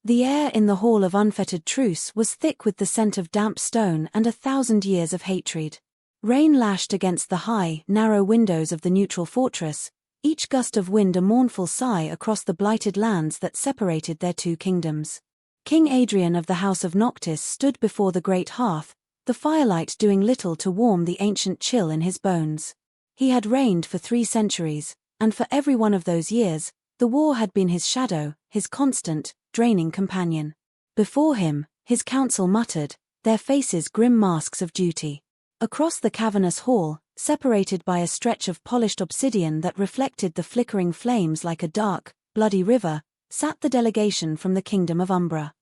The air in the hall of unfettered truce was thick with the scent of damp stone and 1,000 years of hatred. Rain lashed against the high, narrow windows of the neutral fortress, each gust of wind a mournful sigh across the blighted lands that separated their two kingdoms. King Adrian of the House of Noctis stood before the great hearth, the firelight doing little to warm the ancient chill in his bones. He had reigned for 3 centuries, and for every one of those years, the war had been his shadow, his constant, draining companion. Before him, his council muttered, their faces grim masks of duty. Across the cavernous hall, separated by a stretch of polished obsidian that reflected the flickering flames like a dark, bloody river, sat the delegation from the Kingdom of Umbra.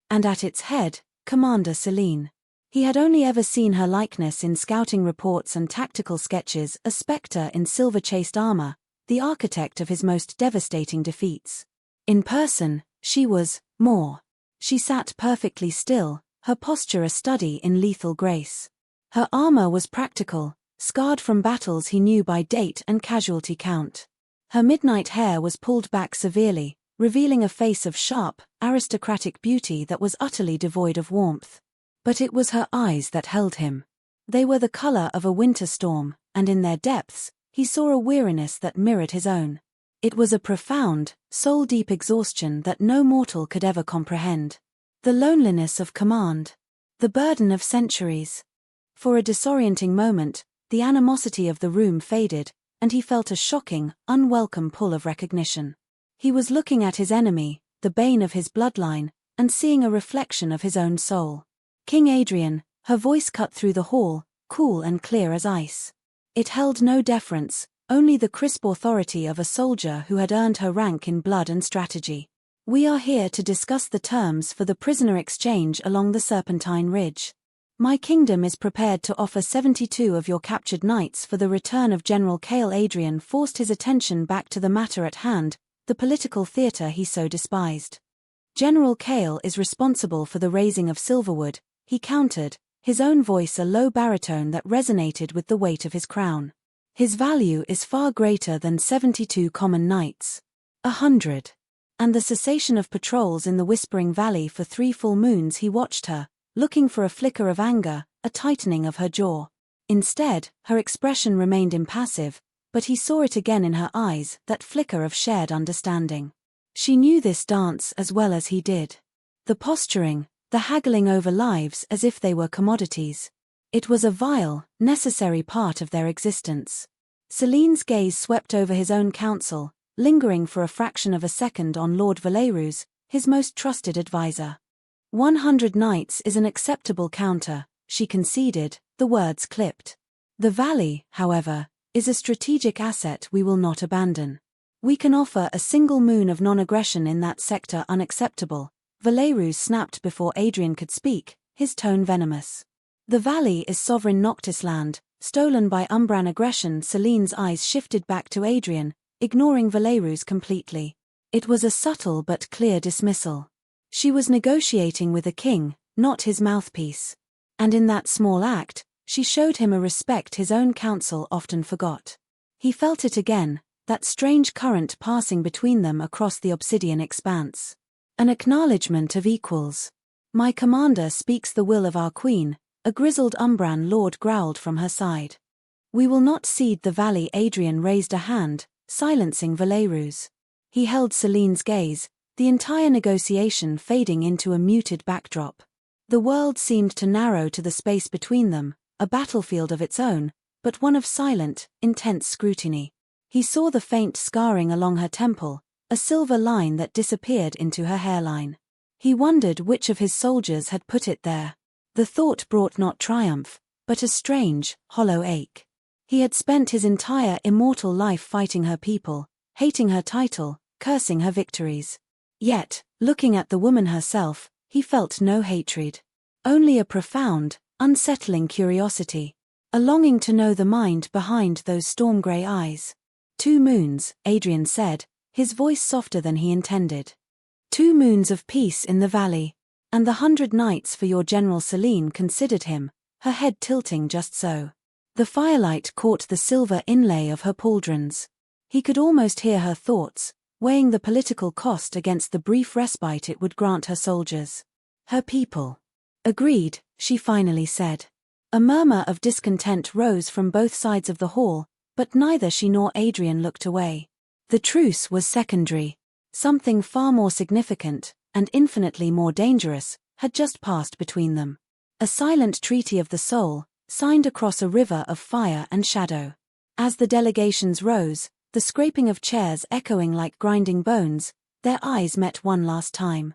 And at its head, Commander Selene. He had only ever seen her likeness in scouting reports and tactical sketches, a spectre in silver-chased armor, the architect of his most devastating defeats. In person, she was more. She sat perfectly still, her posture a study in lethal grace. Her armor was practical, scarred from battles he knew by date and casualty count. Her midnight hair was pulled back severely, revealing a face of sharp, aristocratic beauty that was utterly devoid of warmth. But it was her eyes that held him. They were the color of a winter storm, and in their depths, he saw a weariness that mirrored his own. It was a profound, soul-deep exhaustion that no mortal could ever comprehend. The loneliness of command. The burden of centuries. For a disorienting moment, the animosity of the room faded, and he felt a shocking, unwelcome pull of recognition. He was looking at his enemy, the bane of his bloodline, and seeing a reflection of his own soul. King Adrian, her voice cut through the hall, cool and clear as ice. It held no deference, only the crisp authority of a soldier who had earned her rank in blood and strategy. We are here to discuss the terms for the prisoner exchange along the Serpentine Ridge. My kingdom is prepared to offer 72 of your captured knights for the return of General Cale. Adrian forced his attention back to the matter at hand, the political theater he so despised. General Cale is responsible for the raising of Silverwood, he countered, his own voice a low baritone that resonated with the weight of his crown. His value is far greater than 72 common knights. 100. And the cessation of patrols in the Whispering Valley for 3 full moons. He watched her, looking for a flicker of anger, a tightening of her jaw. Instead, her expression remained impassive, but he saw it again in her eyes, that flicker of shared understanding. She knew this dance as well as he did. The posturing, the haggling over lives as if they were commodities. It was a vile, necessary part of their existence. Selene's gaze swept over his own counsel, lingering for a fraction of a second on Lord Valerus, his most trusted advisor. 100 knights is an acceptable counter, she conceded, the words clipped. The valley, however, is a strategic asset we will not abandon. We can offer a single moon of non-aggression in that sector. Unacceptable, Valerus snapped before Adrian could speak, his tone venomous. The valley is sovereign Noctis land, stolen by Umbran aggression. Selene's eyes shifted back to Adrian, ignoring Valerus completely. It was a subtle but clear dismissal. She was negotiating with a king, not his mouthpiece. And in that small act, she showed him a respect his own counsel often forgot. He felt it again, that strange current passing between them across the obsidian expanse. An acknowledgement of equals. My commander speaks the will of our queen, a grizzled Umbran lord growled from her side. We will not cede the valley. Adrian raised a hand, silencing Valerus. He held Selene's gaze, the entire negotiation fading into a muted backdrop. The world seemed to narrow to the space between them, a battlefield of its own, but one of silent, intense scrutiny. He saw the faint scarring along her temple, a silver line that disappeared into her hairline. He wondered which of his soldiers had put it there. The thought brought not triumph, but a strange, hollow ache. He had spent his entire immortal life fighting her people, hating her title, cursing her victories. Yet, looking at the woman herself, he felt no hatred. Only a profound, unsettling curiosity. A longing to know the mind behind those storm-grey eyes. 2 moons, Adrian said, his voice softer than he intended. 2 moons of peace in the valley. And the 100 knights for your General. Selene considered him, her head tilting just so. The firelight caught the silver inlay of her pauldrons. He could almost hear her thoughts, weighing the political cost against the brief respite it would grant her soldiers. Her people. Agreed, she finally said. A murmur of discontent rose from both sides of the hall, but neither she nor Adrian looked away. The truce was secondary. Something far more significant, and infinitely more dangerous, had just passed between them. A silent treaty of the soul, signed across a river of fire and shadow. As the delegations rose, the scraping of chairs echoing like grinding bones, their eyes met one last time.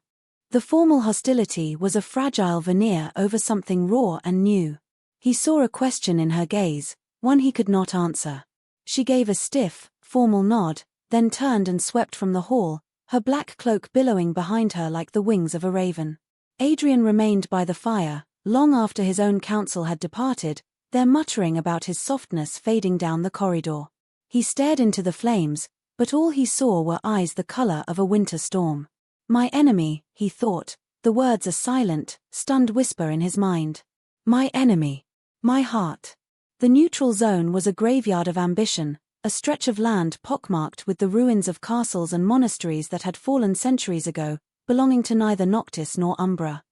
The formal hostility was a fragile veneer over something raw and new. He saw a question in her gaze, one he could not answer. She gave a stiff, formal nod, then turned and swept from the hall, her black cloak billowing behind her like the wings of a raven. Adrian remained by the fire, long after his own counsel had departed, their muttering about his softness fading down the corridor. He stared into the flames, but all he saw were eyes the color of a winter storm. My enemy, he thought, the words a silent, stunned whisper in his mind. My enemy. My heart. The neutral zone was a graveyard of ambition, a stretch of land pockmarked with the ruins of castles and monasteries that had fallen centuries ago, belonging to neither Noctis nor Umbra.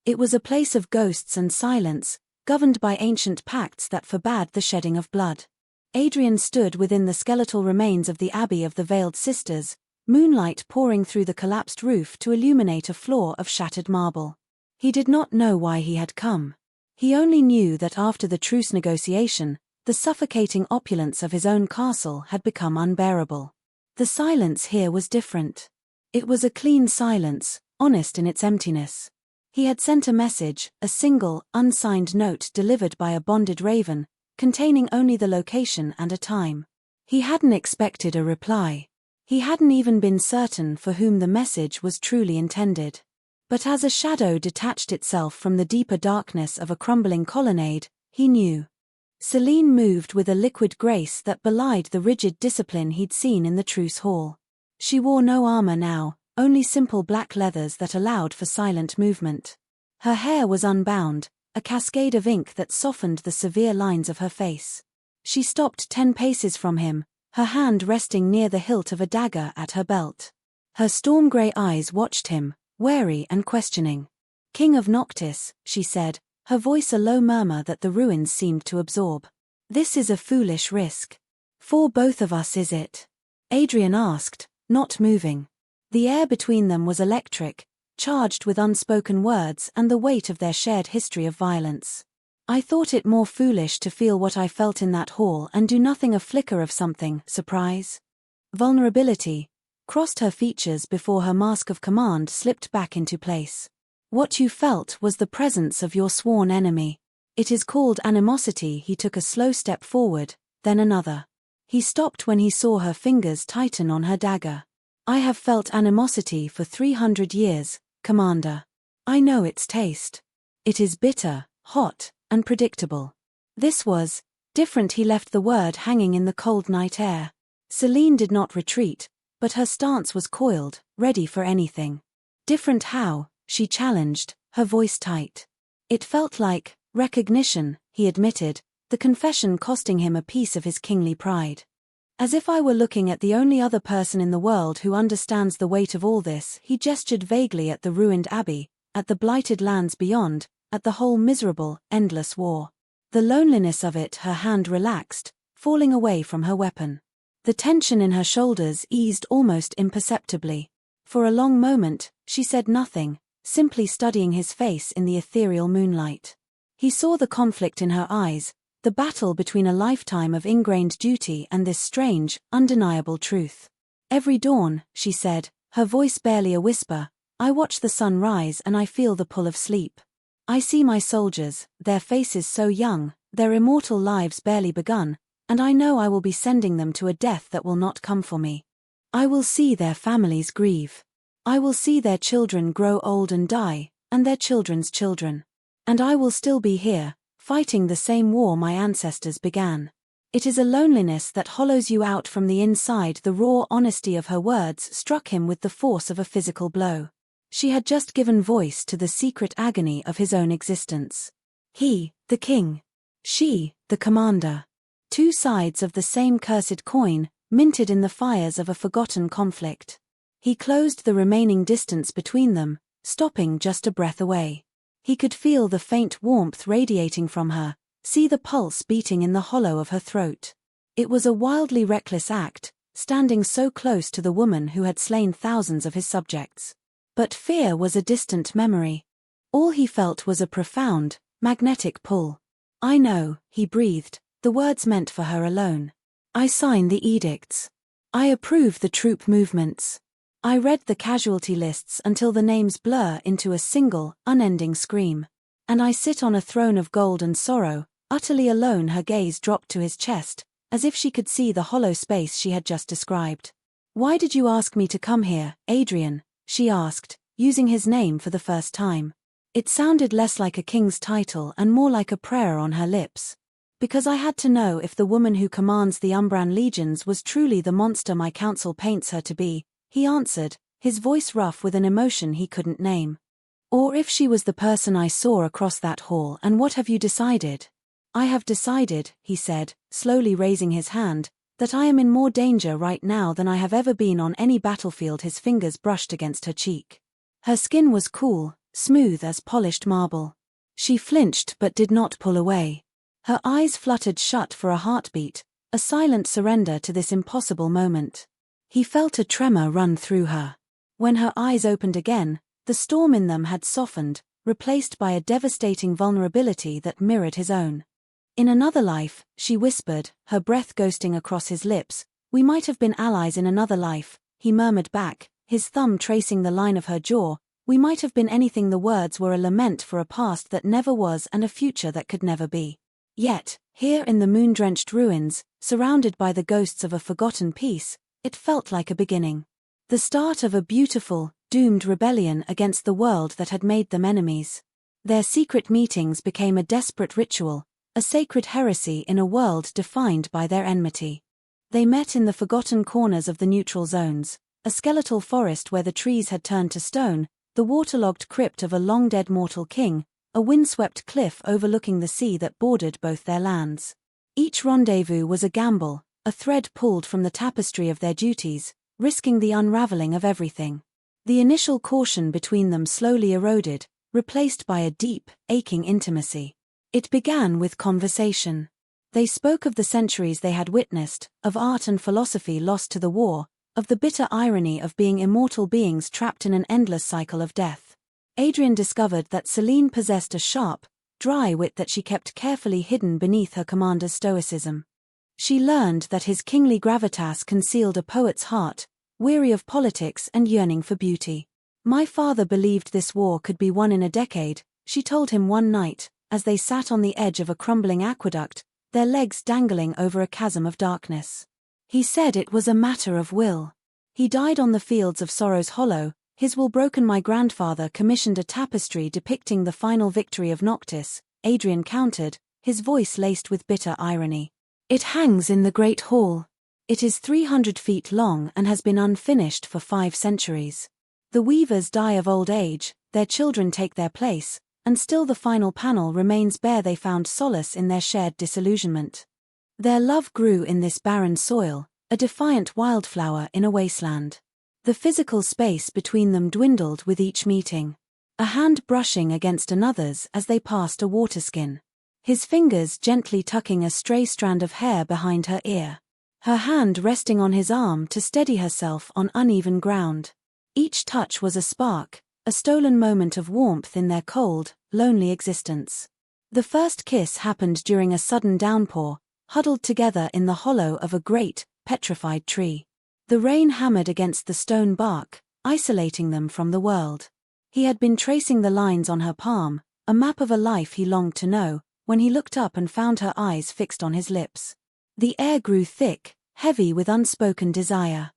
It was a place of ghosts and silence, governed by ancient pacts that forbade the shedding of blood. Adrian stood within the skeletal remains of the Abbey of the Veiled Sisters, moonlight pouring through the collapsed roof to illuminate a floor of shattered marble. He did not know why he had come. He only knew that after the truce negotiation, the suffocating opulence of his own castle had become unbearable. The silence here was different. It was a clean silence, honest in its emptiness. He had sent a message, a single, unsigned note delivered by a bonded raven, containing only the location and a time. He hadn't expected a reply. He hadn't even been certain for whom the message was truly intended. But as a shadow detached itself from the deeper darkness of a crumbling colonnade, he knew. Celine moved with a liquid grace that belied the rigid discipline he'd seen in the truce hall. She wore no armor now, only simple black leathers that allowed for silent movement. Her hair was unbound, a cascade of ink that softened the severe lines of her face. She stopped 10 paces from him, her hand resting near the hilt of a dagger at her belt. Her storm-grey eyes watched him, wary and questioning. King of Noctis, she said, her voice a low murmur that the ruins seemed to absorb. This is a foolish risk. For both of us, is it? Adrian asked, not moving. The air between them was electric, charged with unspoken words and the weight of their shared history of violence. I thought it more foolish to feel what I felt in that hall and do nothing. A flicker of something, surprise. Vulnerability, crossed her features before her mask of command slipped back into place. What you felt was the presence of your sworn enemy. It is called animosity. He took a slow step forward, then another. He stopped when he saw her fingers tighten on her dagger. I have felt animosity for 300 years, Commander. I know its taste. It is bitter, hot, and predictable. This was different. He left the word hanging in the cold night air. Celine did not retreat, but her stance was coiled, ready for anything. Different how? She challenged, her voice tight. It felt like recognition, he admitted, the confession costing him a piece of his kingly pride. As if I were looking at the only other person in the world who understands the weight of all this, he gestured vaguely at the ruined abbey, at the blighted lands beyond, at the whole miserable, endless war. The loneliness of it. Her hand relaxed, falling away from her weapon. The tension in her shoulders eased almost imperceptibly. For a long moment, she said nothing, simply studying his face in the ethereal moonlight. He saw the conflict in her eyes, the battle between a lifetime of ingrained duty and this strange, undeniable truth. Every dawn, she said, her voice barely a whisper, I watch the sun rise and I feel the pull of sleep. I see my soldiers, their faces so young, their immortal lives barely begun, and I know I will be sending them to a death that will not come for me. I will see their families grieve. I will see their children grow old and die, and their children's children. And I will still be here, fighting the same war my ancestors began. It is a loneliness that hollows you out from the inside. The raw honesty of her words struck him with the force of a physical blow. She had just given voice to the secret agony of his own existence. He, the king. She, the commander. Two sides of the same cursed coin, minted in the fires of a forgotten conflict. He closed the remaining distance between them, stopping just a breath away. He could feel the faint warmth radiating from her, see the pulse beating in the hollow of her throat. It was a wildly reckless act, standing so close to the woman who had slain thousands of his subjects. But fear was a distant memory. All he felt was a profound, magnetic pull. "I know," he breathed, the words meant for her alone. "I sign the edicts. I approve the troop movements. I read the casualty lists until the names blur into a single, unending scream. And I sit on a throne of gold and sorrow, utterly alone." Her gaze dropped to his chest, as if she could see the hollow space she had just described. "Why did you ask me to come here, Adrian?" she asked, using his name for the first time. It sounded less like a king's title and more like a prayer on her lips. "Because I had to know if the woman who commands the Umbran legions was truly the monster my council paints her to be," he answered, his voice rough with an emotion he couldn't name. "Or if she was the person I saw across that hall. And what have you decided?" "I have decided," he said, slowly raising his hand, "that I am in more danger right now than I have ever been on any battlefield." His fingers brushed against her cheek. Her skin was cool, smooth as polished marble. She flinched but did not pull away. Her eyes fluttered shut for a heartbeat, a silent surrender to this impossible moment. He felt a tremor run through her. When her eyes opened again, the storm in them had softened, replaced by a devastating vulnerability that mirrored his own. "In another life," she whispered, her breath ghosting across his lips, "we might have been allies in another life," he murmured back, his thumb tracing the line of her jaw. "We might have been anything." The words were a lament for a past that never was and a future that could never be. Yet, here in the moon-drenched ruins, surrounded by the ghosts of a forgotten peace, it felt like a beginning. The start of a beautiful, doomed rebellion against the world that had made them enemies. Their secret meetings became a desperate ritual, a sacred heresy in a world defined by their enmity. They met in the forgotten corners of the neutral zones, a skeletal forest where the trees had turned to stone, the waterlogged crypt of a long-dead mortal king, a windswept cliff overlooking the sea that bordered both their lands. Each rendezvous was a gamble, a thread pulled from the tapestry of their duties, risking the unraveling of everything. The initial caution between them slowly eroded, replaced by a deep, aching intimacy. It began with conversation. They spoke of the centuries they had witnessed, of art and philosophy lost to the war, of the bitter irony of being immortal beings trapped in an endless cycle of death. Adrian discovered that Celine possessed a sharp, dry wit that she kept carefully hidden beneath her commander's stoicism. She learned that his kingly gravitas concealed a poet's heart, weary of politics and yearning for beauty. "My father believed this war could be won in a decade," she told him one night, as they sat on the edge of a crumbling aqueduct, their legs dangling over a chasm of darkness. "He said it was a matter of will. He died on the fields of Sorrow's Hollow, his will broken." My grandfather commissioned a tapestry depicting the final victory of Noctis, Adrian countered, his voice laced with bitter irony. "It hangs in the Great Hall. It is 300 feet long and has been unfinished for 5 centuries. The weavers die of old age, their children take their place, and still the final panel remains bare." They found solace in their shared disillusionment. Their love grew in this barren soil, a defiant wildflower in a wasteland. The physical space between them dwindled with each meeting. A hand brushing against another's as they passed a waterskin. His fingers gently tucking a stray strand of hair behind her ear. Her hand resting on his arm to steady herself on uneven ground. Each touch was a spark, a stolen moment of warmth in their cold, lonely existence. The first kiss happened during a sudden downpour, huddled together in the hollow of a great, petrified tree. The rain hammered against the stone bark, isolating them from the world. He had been tracing the lines on her palm, a map of a life he longed to know, when he looked up and found her eyes fixed on his lips. The air grew thick, heavy with unspoken desire.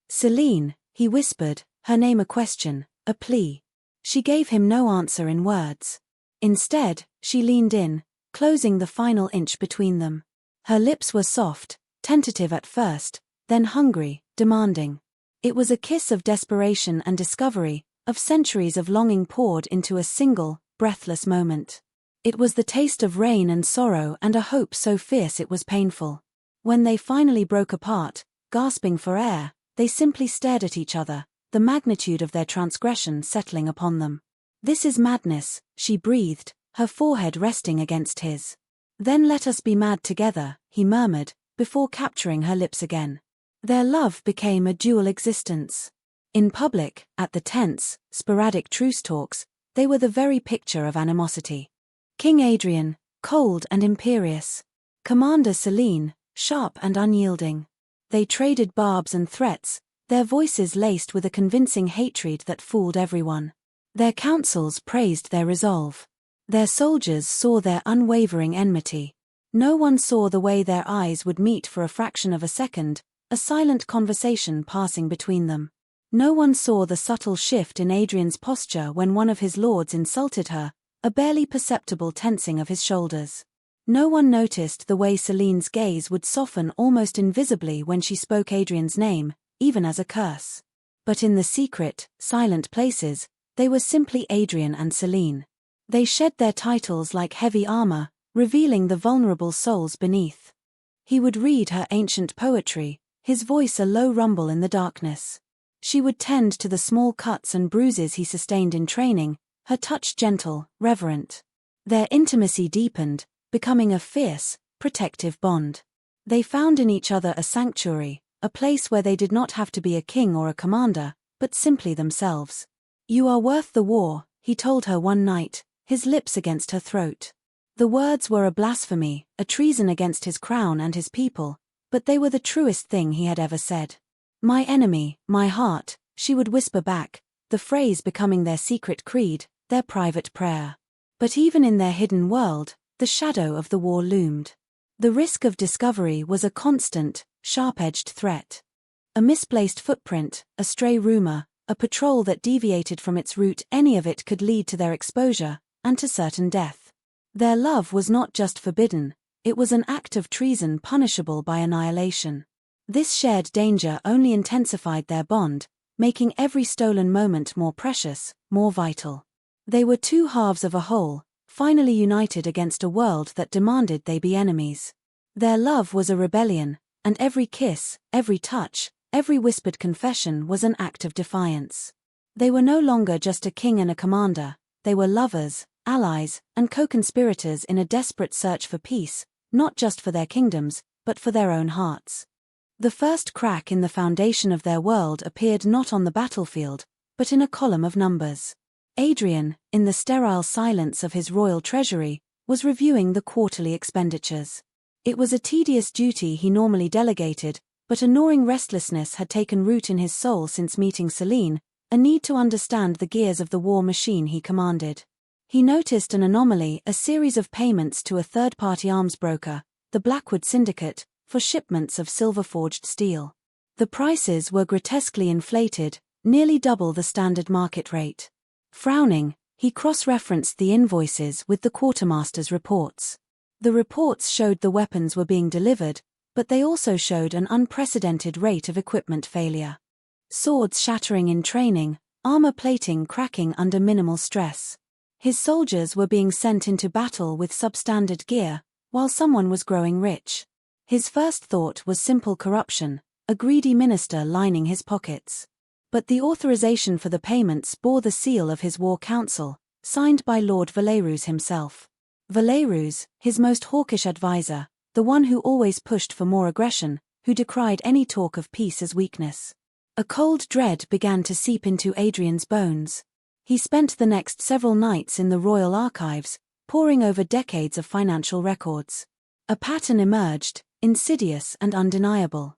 "Celine," he whispered, her name a question, a plea. She gave him no answer in words. Instead, she leaned in, closing the final inch between them. Her lips were soft, tentative at first, then hungry, demanding. It was a kiss of desperation and discovery, of centuries of longing poured into a single, breathless moment. It was the taste of rain and sorrow and a hope so fierce it was painful. When they finally broke apart, gasping for air, they simply stared at each other, the magnitude of their transgression settling upon them. "This is madness," she breathed, her forehead resting against his. "Then let us be mad together," he murmured, before capturing her lips again. Their love became a dual existence. In public, at the tense, sporadic truce talks, they were the very picture of animosity. King Adrian, cold and imperious. Commander Selene, sharp and unyielding. They traded barbs and threats, their voices laced with a convincing hatred that fooled everyone. Their councils praised their resolve. Their soldiers saw their unwavering enmity. No one saw the way their eyes would meet for a fraction of a second, a silent conversation passing between them. No one saw the subtle shift in Adrian's posture when one of his lords insulted her, a barely perceptible tensing of his shoulders. No one noticed the way Selene's gaze would soften almost invisibly when she spoke Adrian's name, even as a curse. But in the secret, silent places, they were simply Adrian and Selene. They shed their titles like heavy armor, revealing the vulnerable souls beneath. He would read her ancient poetry, his voice a low rumble in the darkness. She would tend to the small cuts and bruises he sustained in training, her touch gentle, reverent. Their intimacy deepened, becoming a fierce, protective bond. They found in each other a sanctuary, a place where they did not have to be a king or a commander, but simply themselves. "You are worth the war," he told her one night, his lips against her throat. The words were a blasphemy, a treason against his crown and his people, but they were the truest thing he had ever said. "My enemy, my heart," she would whisper back, the phrase becoming their secret creed, their private prayer. But even in their hidden world, the shadow of the war loomed. The risk of discovery was a constant, sharp-edged threat. A misplaced footprint, a stray rumor, a patrol that deviated from its route, any of it could lead to their exposure, and to certain death. Their love was not just forbidden, it was an act of treason punishable by annihilation. This shared danger only intensified their bond, making every stolen moment more precious, more vital. They were two halves of a whole, finally united against a world that demanded they be enemies. Their love was a rebellion, and every kiss, every touch, every whispered confession was an act of defiance. They were no longer just a king and a commander, they were lovers, allies, and co-conspirators in a desperate search for peace, not just for their kingdoms, but for their own hearts. The first crack in the foundation of their world appeared not on the battlefield, but in a column of numbers. Adrian, in the sterile silence of his royal treasury, was reviewing the quarterly expenditures. It was a tedious duty he normally delegated, but a gnawing restlessness had taken root in his soul since meeting Selene, a need to understand the gears of the war machine he commanded. He noticed an anomaly, a series of payments to a third-party arms broker, the Blackwood Syndicate, for shipments of silver-forged steel. The prices were grotesquely inflated, nearly double the standard market rate. Frowning, he cross-referenced the invoices with the quartermaster's reports. The reports showed the weapons were being delivered, but they also showed an unprecedented rate of equipment failure. Swords shattering in training, armor plating cracking under minimal stress. His soldiers were being sent into battle with substandard gear, while someone was growing rich. His first thought was simple corruption, a greedy minister lining his pockets. But the authorization for the payments bore the seal of his war council, signed by Lord Valerus himself. Valerus, his most hawkish advisor, the one who always pushed for more aggression, who decried any talk of peace as weakness. A cold dread began to seep into Adrian's bones. He spent the next several nights in the royal archives, poring over decades of financial records. A pattern emerged, insidious and undeniable.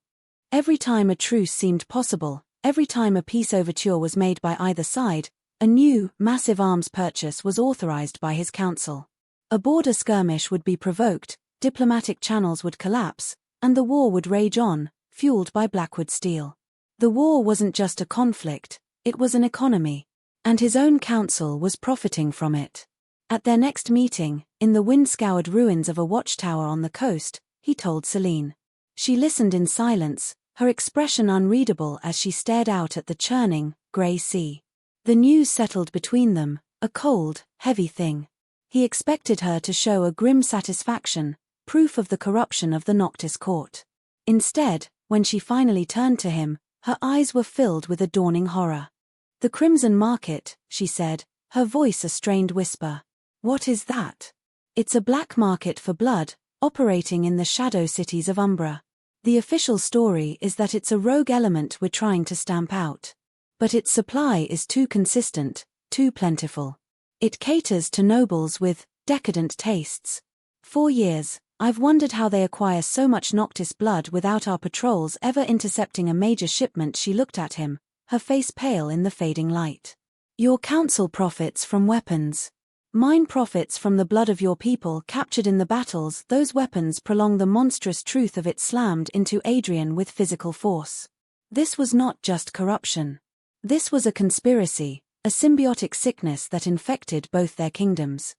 Every time a truce seemed possible, every time a peace overture was made by either side, a new, massive arms purchase was authorized by his council. A border skirmish would be provoked, diplomatic channels would collapse, and the war would rage on, fueled by Blackwood steel. The war wasn't just a conflict, it was an economy. And his own council was profiting from it. At their next meeting, in the wind-scoured ruins of a watchtower on the coast, he told Selene. She listened in silence, her expression unreadable as she stared out at the churning, grey sea. The news settled between them, a cold, heavy thing. He expected her to show a grim satisfaction, proof of the corruption of the Noctis court. Instead, when she finally turned to him, Her eyes were filled with a dawning horror. "The Crimson Market," she said, her voice a strained whisper. "What is that?" "It's a black market for blood, operating in the shadow cities of Umbra. The official story is that it's a rogue element we're trying to stamp out. But its supply is too consistent, too plentiful. It caters to nobles with decadent tastes. For years, I've wondered how they acquire so much Noctis blood without our patrols ever intercepting a major shipment." She looked at him, her face pale in the fading light. "Your council profits from weapons. Mine profits from the blood of your people captured in the battles. Those weapons prolong the monstrous truth of it slammed into Adrian with physical force. This was not just corruption. This was a conspiracy, a symbiotic sickness that infected both their kingdoms.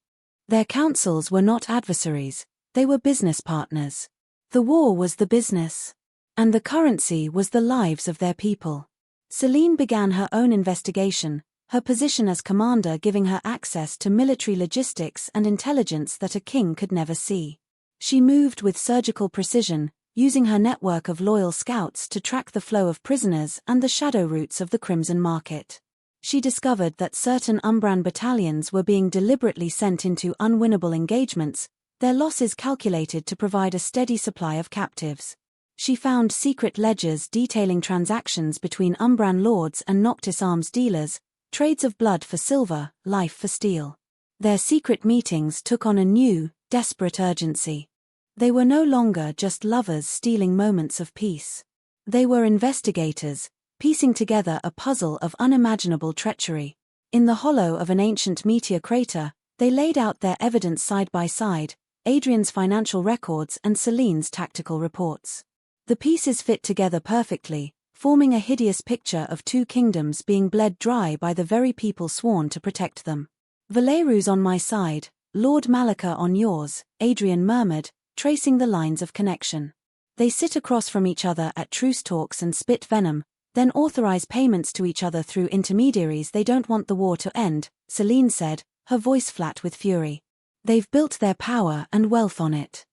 Their councils were not adversaries, they were business partners. The war was the business. And the currency was the lives of their people." Celine began her own investigation, her position as commander giving her access to military logistics and intelligence that a king could never see. She moved with surgical precision, using her network of loyal scouts to track the flow of prisoners and the shadow routes of the Crimson Market. She discovered that certain Umbran battalions were being deliberately sent into unwinnable engagements, their losses calculated to provide a steady supply of captives. She found secret ledgers detailing transactions between Umbran lords and Noctis arms dealers, trades of blood for silver, life for steel. Their secret meetings took on a new, desperate urgency. They were no longer just lovers stealing moments of peace. They were investigators, piecing together a puzzle of unimaginable treachery. In the hollow of an ancient meteor crater, they laid out their evidence side by side, Adrian's financial records and Celine's tactical reports. The pieces fit together perfectly, forming a hideous picture of two kingdoms being bled dry by the very people sworn to protect them. "Valeru's on my side, Lord Malika on yours," Adrian murmured, tracing the lines of connection. "They sit across from each other at truce talks and spit venom, then authorize payments to each other through intermediaries. They don't want the war to end," Celine said, her voice flat with fury. "They've built their power and wealth on it.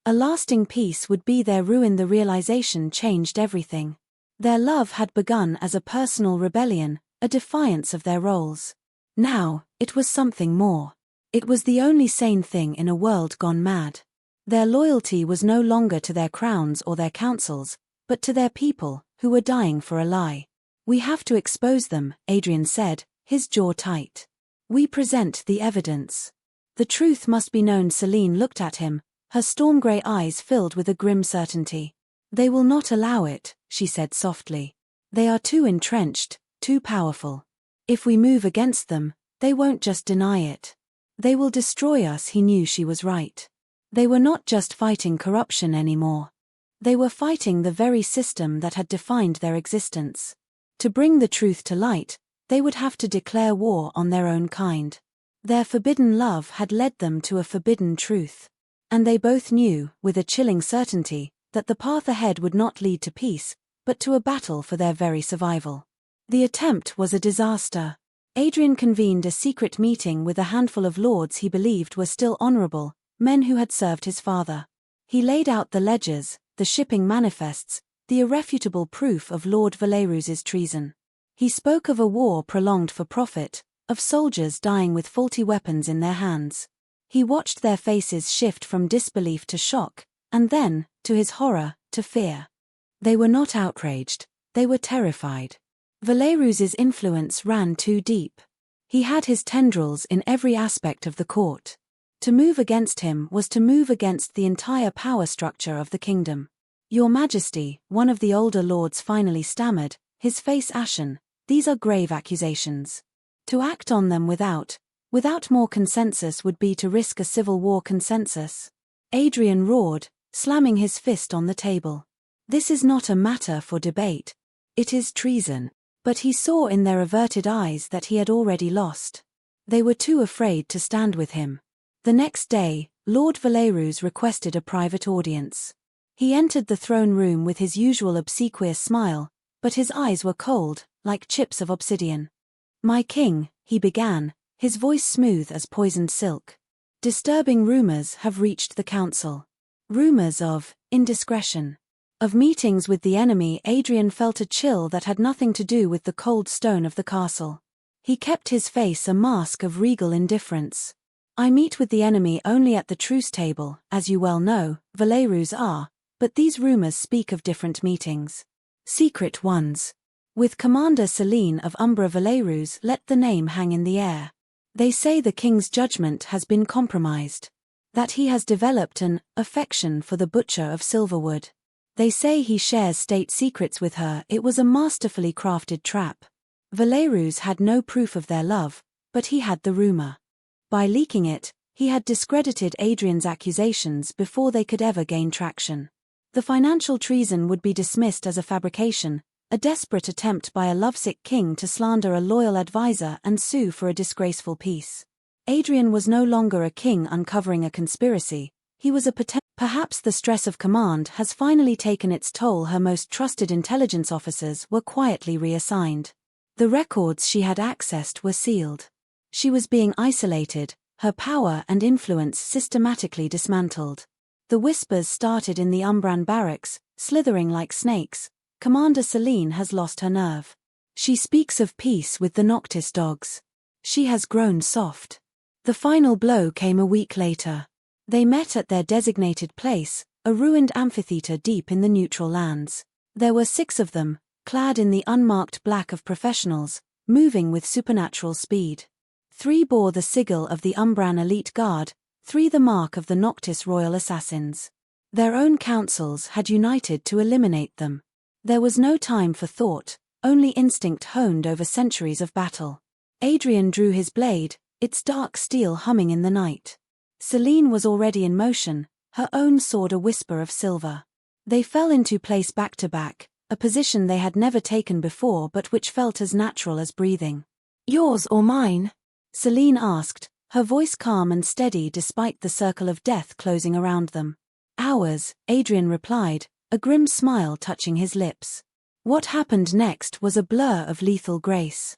A lasting peace would be their ruin." The realization changed everything. Their love had begun as a personal rebellion, a defiance of their roles. Now, it was something more. It was the only sane thing in a world gone mad. Their loyalty was no longer to their crowns or their councils, but to their people, who were dying for a lie. "We have to expose them," Adrian said, his jaw tight. "We present the evidence. The truth must be known." Celine looked at him, her storm-grey eyes filled with a grim certainty. "They will not allow it," she said softly. "They are too entrenched, too powerful. If we move against them, they won't just deny it. They will destroy us." He knew she was right. They were not just fighting corruption anymore. They were fighting the very system that had defined their existence. To bring the truth to light, they would have to declare war on their own kind. Their forbidden love had led them to a forbidden truth. And they both knew, with a chilling certainty, that the path ahead would not lead to peace, but to a battle for their very survival. The attempt was a disaster. Adrian convened a secret meeting with a handful of lords he believed were still honorable, men who had served his father. He laid out the ledgers, the shipping manifests, the irrefutable proof of Lord Valerus's treason. He spoke of a war prolonged for profit, of soldiers dying with faulty weapons in their hands. He watched their faces shift from disbelief to shock, and then, to his horror, to fear. They were not outraged, they were terrified. Valerus's influence ran too deep. He had his tendrils in every aspect of the court. To move against him was to move against the entire power structure of the kingdom. "Your Majesty," one of the older lords finally stammered, his face ashen, "these are grave accusations. To act on them without more consensus would be to risk a civil war." "Consensus?" Adrian roared, slamming his fist on the table. "This is not a matter for debate. It is treason." But he saw in their averted eyes that he had already lost. They were too afraid to stand with him. The next day, Lord Valerus requested a private audience. He entered the throne room with his usual obsequious smile, but his eyes were cold, like chips of obsidian. "My king," he began, his voice smooth as poisoned silk. "Disturbing rumors have reached the council. Rumors of indiscretion. Of meetings with the enemy, Adrian felt a chill that had nothing to do with the cold stone of the castle. He kept his face a mask of regal indifference. I meet with the enemy only at the truce table, as you well know, werewolves are, but these rumors speak of different meetings. Secret ones. With Commander Celine of Umbra werewolves, let the name hang in the air. They say the king's judgment has been compromised. That he has developed an affection for the butcher of Silverwood. They say he shares state secrets with her. It was a masterfully crafted trap. Werewolves had no proof of their love, but he had the rumor. By leaking it, he had discredited Adrian's accusations before they could ever gain traction. The financial treason would be dismissed as a fabrication, a desperate attempt by a lovesick king to slander a loyal advisor and sue for a disgraceful peace. Adrian was no longer a king uncovering a conspiracy, he was a Perhaps the stress of command has finally taken its toll. Her most trusted intelligence officers were quietly reassigned. The records she had accessed were sealed. She was being isolated, her power and influence systematically dismantled. The whispers started in the Umbran barracks, slithering like snakes. Commander Celine has lost her nerve. She speaks of peace with the Noctis dogs. She has grown soft. The final blow came a week later. They met at their designated place, a ruined amphitheater deep in the neutral lands. There were 6 of them, clad in the unmarked black of professionals, moving with supernatural speed. 3 bore the sigil of the Umbran Elite Guard, 3 the mark of the Noctis Royal Assassins. Their own councils had united to eliminate them. There was no time for thought, only instinct honed over centuries of battle. Adrian drew his blade, its dark steel humming in the night. Celine was already in motion, her own sword a whisper of silver. They fell into place back to back, a position they had never taken before but which felt as natural as breathing. "Yours or mine?" Celine asked, her voice calm and steady despite the circle of death closing around them. "Ours," Adrian replied, a grim smile touching his lips. What happened next was a blur of lethal grace.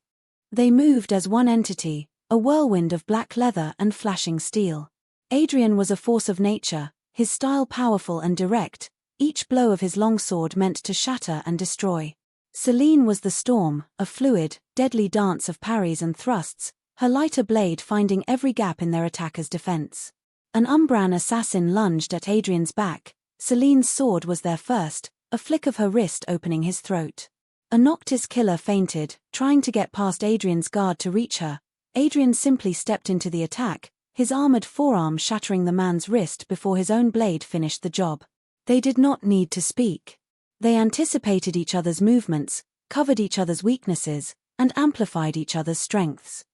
They moved as one entity, a whirlwind of black leather and flashing steel. Adrian was a force of nature, his style powerful and direct, each blow of his longsword meant to shatter and destroy. Celine was the storm, a fluid, deadly dance of parries and thrusts, her lighter blade finding every gap in their attacker's defense. An Umbran assassin lunged at Adrian's back. Celine's sword was there first, a flick of her wrist opening his throat. A Noctis killer fainted, trying to get past Adrian's guard to reach her. Adrian simply stepped into the attack, his armored forearm shattering the man's wrist before his own blade finished the job. They did not need to speak. They anticipated each other's movements, covered each other's weaknesses, and amplified each other's strengths.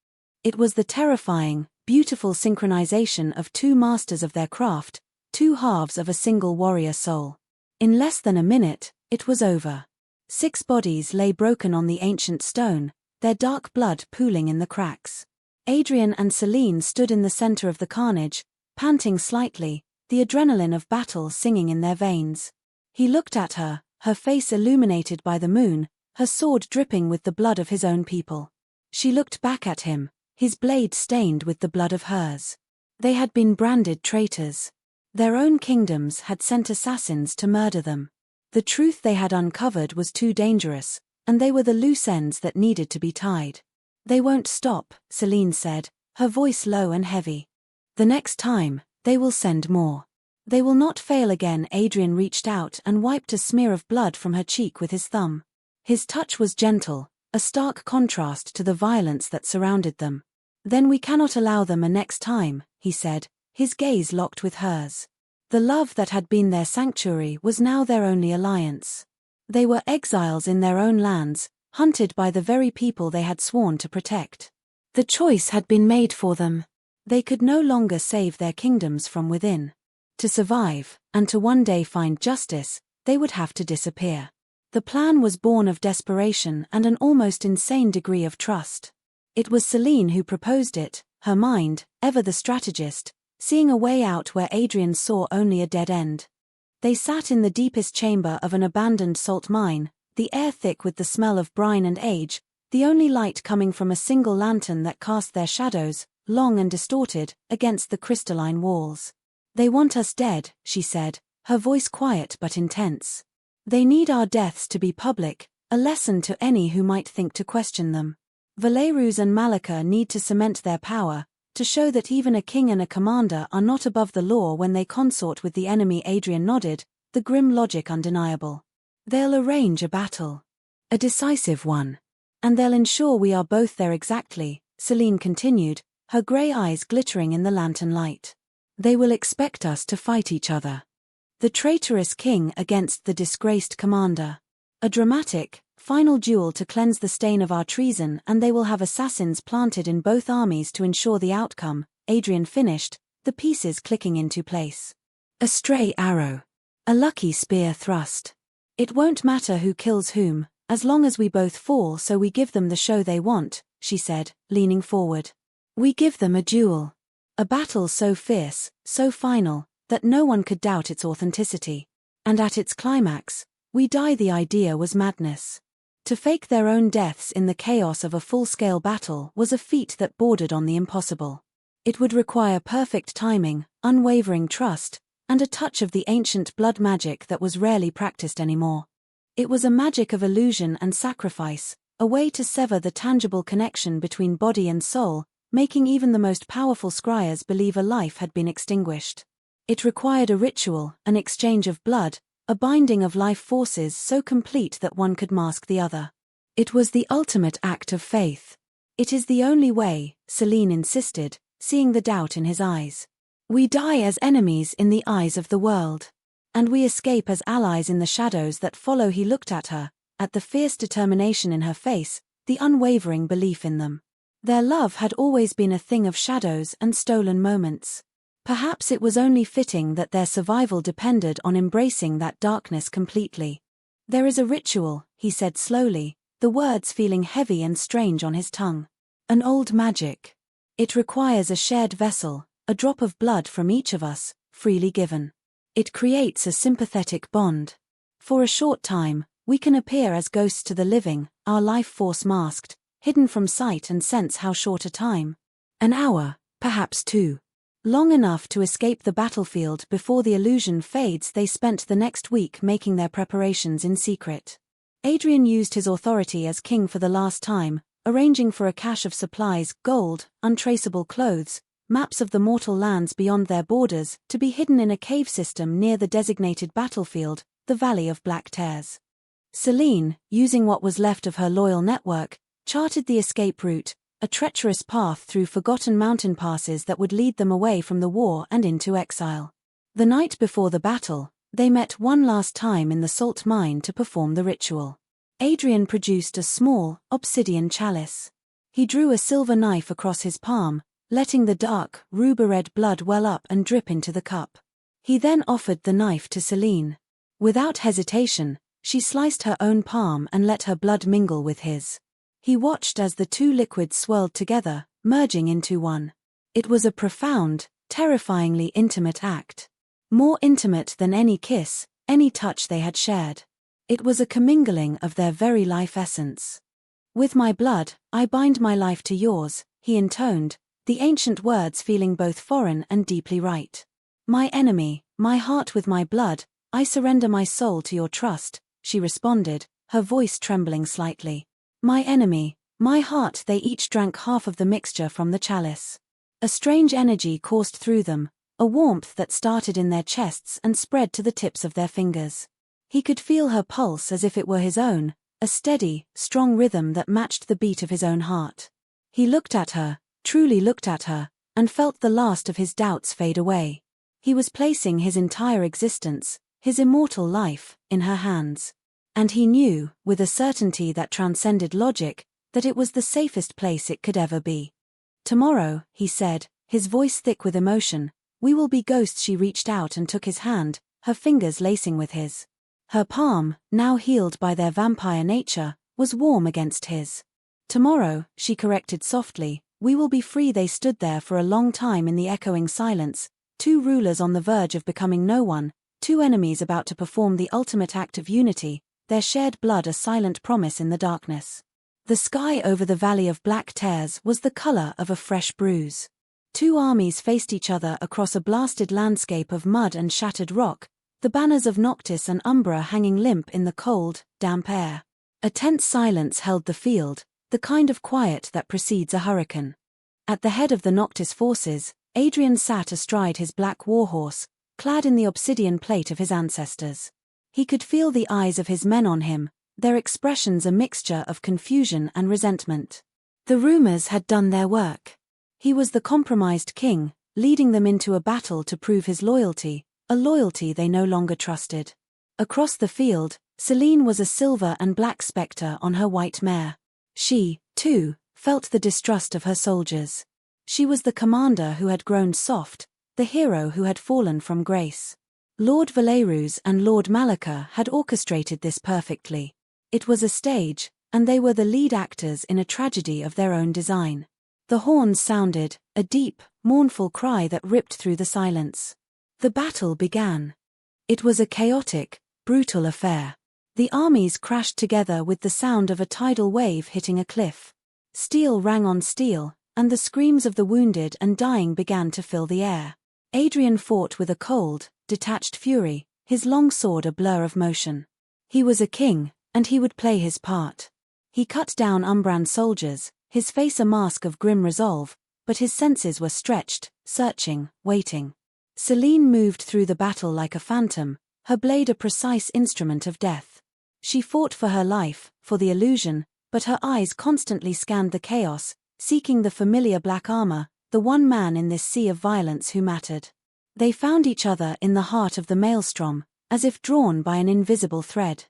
It was the terrifying, beautiful synchronization of 2 masters of their craft, 2 halves of a single warrior soul. In less than a minute, it was over. 6 bodies lay broken on the ancient stone, their dark blood pooling in the cracks. Adrian and Celine stood in the center of the carnage, panting slightly, the adrenaline of battle singing in their veins. He looked at her, her face illuminated by the moon, her sword dripping with the blood of his own people. She looked back at him, his blade stained with the blood of hers. They had been branded traitors. Their own kingdoms had sent assassins to murder them. The truth they had uncovered was too dangerous, and they were the loose ends that needed to be tied. "They won't stop," Celine said, her voice low and heavy. "The next time, they will send more. They will not fail again." Adrian reached out and wiped a smear of blood from her cheek with his thumb. His touch was gentle, a stark contrast to the violence that surrounded them. "Then we cannot allow them a next time," he said, his gaze locked with hers. The love that had been their sanctuary was now their only alliance. They were exiles in their own lands, hunted by the very people they had sworn to protect. The choice had been made for them. They could no longer save their kingdoms from within. To survive, and to one day find justice, they would have to disappear. The plan was born of desperation and an almost insane degree of trust. It was Celine who proposed it, her mind, ever the strategist, seeing a way out where Adrian saw only a dead end. They sat in the deepest chamber of an abandoned salt mine, the air thick with the smell of brine and age, the only light coming from a single lantern that cast their shadows, long and distorted, against the crystalline walls. "They want us dead," she said, her voice quiet but intense. They need our deaths to be public, a lesson to any who might think to question them. Valerus and Malika need to cement their power, to show that even a king and a commander are not above the law when they consort with the enemy. Adrian nodded, the grim logic undeniable. They'll arrange a battle. A decisive one. And they'll ensure we are both there exactly, Celine continued, her grey eyes glittering in the lantern light. They will expect us to fight each other. The traitorous king against the disgraced commander. A dramatic, final duel to cleanse the stain of our treason, and they will have assassins planted in both armies to ensure the outcome, Adrian finished, the pieces clicking into place. A stray arrow. A lucky spear thrust. It won't matter who kills whom, as long as we both fall, so we give them the show they want, she said, leaning forward. We give them a duel. A battle so fierce, so final, that no one could doubt its authenticity. And at its climax, we die. The idea was madness. To fake their own deaths in the chaos of a full-scale battle was a feat that bordered on the impossible. It would require perfect timing, unwavering trust, and a touch of the ancient blood magic that was rarely practiced anymore. It was a magic of illusion and sacrifice, a way to sever the tangible connection between body and soul, making even the most powerful scryers believe a life had been extinguished. It required a ritual, an exchange of blood, a binding of life forces so complete that one could mask the other. It was the ultimate act of faith. It is the only way, Celine insisted, seeing the doubt in his eyes. We die as enemies in the eyes of the world. And we escape as allies in the shadows that follow. He looked at her, at the fierce determination in her face, the unwavering belief in them. Their love had always been a thing of shadows and stolen moments. Perhaps it was only fitting that their survival depended on embracing that darkness completely. There is a ritual, he said slowly, the words feeling heavy and strange on his tongue. An old magic. It requires a shared vessel, a drop of blood from each of us, freely given. It creates a sympathetic bond. For a short time, we can appear as ghosts to the living, our life force masked, hidden from sight and sense. How short a time? An hour, perhaps 2. Long enough to escape the battlefield before the illusion fades. They spent the next week making their preparations in secret. Adrian used his authority as king for the last time, arranging for a cache of supplies, gold, untraceable clothes, maps of the mortal lands beyond their borders, to be hidden in a cave system near the designated battlefield, the Valley of Black Tears. Celine, using what was left of her loyal network, charted the escape route, a treacherous path through forgotten mountain passes that would lead them away from the war and into exile. The night before the battle, they met one last time in the salt mine to perform the ritual. Adrian produced a small, obsidian chalice. He drew a silver knife across his palm, letting the dark, ruby-red blood well up and drip into the cup. He then offered the knife to Celine. Without hesitation, she sliced her own palm and let her blood mingle with his. He watched as the two liquids swirled together, merging into one. It was a profound, terrifyingly intimate act. More intimate than any kiss, any touch they had shared. It was a commingling of their very life essence. With my blood, I bind my life to yours, he intoned, the ancient words feeling both foreign and deeply right. My enemy, my heart with my blood, I surrender my soul to your trust, she responded, her voice trembling slightly. My enemy, my heart. They each drank half of the mixture from the chalice. A strange energy coursed through them, a warmth that started in their chests and spread to the tips of their fingers. He could feel her pulse as if it were his own, a steady, strong rhythm that matched the beat of his own heart. He looked at her, truly looked at her, and felt the last of his doubts fade away. He was placing his entire existence, his immortal life, in her hands. And he knew, with a certainty that transcended logic, that it was the safest place it could ever be. Tomorrow, he said, his voice thick with emotion, we will be ghosts. She reached out and took his hand, her fingers lacing with his. Her palm, now healed by their vampire nature, was warm against his. Tomorrow, she corrected softly, we will be free. They stood there for a long time in the echoing silence, two rulers on the verge of becoming no one, two enemies about to perform the ultimate act of unity, their shared blood a silent promise in the darkness. The sky over the Valley of Black Tears was the color of a fresh bruise. Two armies faced each other across a blasted landscape of mud and shattered rock, the banners of Noctis and Umbra hanging limp in the cold, damp air. A tense silence held the field, the kind of quiet that precedes a hurricane. At the head of the Noctis forces, Adrian sat astride his black warhorse, clad in the obsidian plate of his ancestors. He could feel the eyes of his men on him, their expressions a mixture of confusion and resentment. The rumors had done their work. He was the compromised king, leading them into a battle to prove his loyalty, a loyalty they no longer trusted. Across the field, Selene was a silver and black spectre on her white mare. She, too, felt the distrust of her soldiers. She was the commander who had grown soft, the hero who had fallen from grace. Lord Valerus and Lord Malika had orchestrated this perfectly. It was a stage, and they were the lead actors in a tragedy of their own design. The horns sounded, a deep, mournful cry that ripped through the silence. The battle began. It was a chaotic, brutal affair. The armies crashed together with the sound of a tidal wave hitting a cliff. Steel rang on steel, and the screams of the wounded and dying began to fill the air. Adrian fought with a cold, detached fury, his long sword a blur of motion. He was a king, and he would play his part. He cut down Umbran soldiers, his face a mask of grim resolve, but his senses were stretched, searching, waiting. Selene moved through the battle like a phantom, her blade a precise instrument of death. She fought for her life, for the illusion, but her eyes constantly scanned the chaos, seeking the familiar black armor, the one man in this sea of violence who mattered. They found each other in the heart of the maelstrom, as if drawn by an invisible thread.